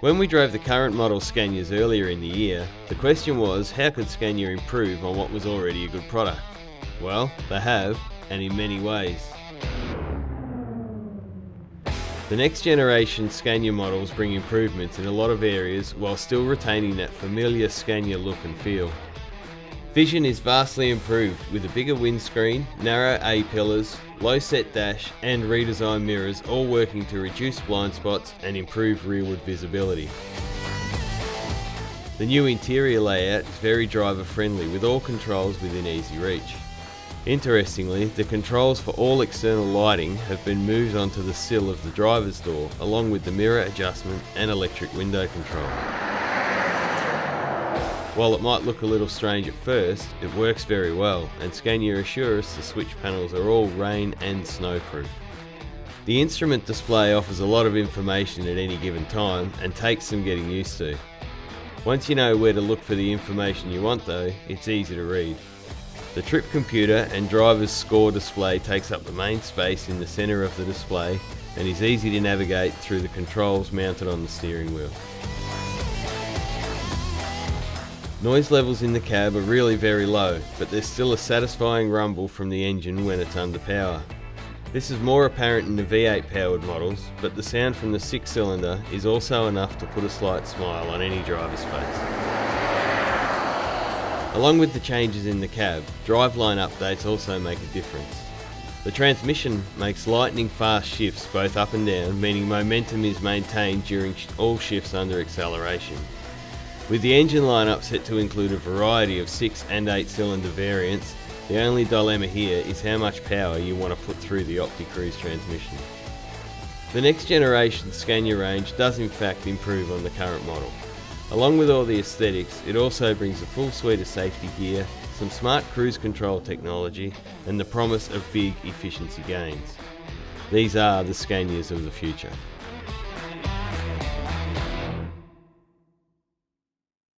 When we drove the current model Scanias earlier in the year, the question was, how could Scania improve on what was already a good product? Well, they have, and in many ways. The next generation Scania models bring improvements in a lot of areas while still retaining that familiar Scania look and feel. Vision is vastly improved with a bigger windscreen, narrow A-pillars, low-set dash and redesigned mirrors, all working to reduce blind spots and improve rearward visibility. The new interior layout is very driver friendly with all controls within easy reach. Interestingly, the controls for all external lighting have been moved onto the sill of the driver's door, along with the mirror adjustment and electric window control. While it might look a little strange at first, it works very well, and Scania assure us the switch panels are all rain and snow-proof. The instrument display offers a lot of information at any given time and takes some getting used to. Once you know where to look for the information you want though, it's easy to read. The trip computer and driver's score display takes up the main space in the centre of the display and is easy to navigate through the controls mounted on the steering wheel. Noise levels in the cab are really very low, but there's still a satisfying rumble from the engine when it's under power. This is more apparent in the V8 powered models, but the sound from the 6-cylinder is also enough to put a slight smile on any driver's face. Along with the changes in the cab, driveline updates also make a difference. The transmission makes lightning fast shifts both up and down, meaning momentum is maintained during all shifts under acceleration. With the engine lineup set to include a variety of 6 and 8 cylinder variants, the only dilemma here is how much power you want to put through the OptiCruise transmission. The next generation Scania range does in fact improve on the current model. Along with all the aesthetics, it also brings a full suite of safety gear, some smart cruise control technology, and the promise of big efficiency gains. These are the Scanias of the future.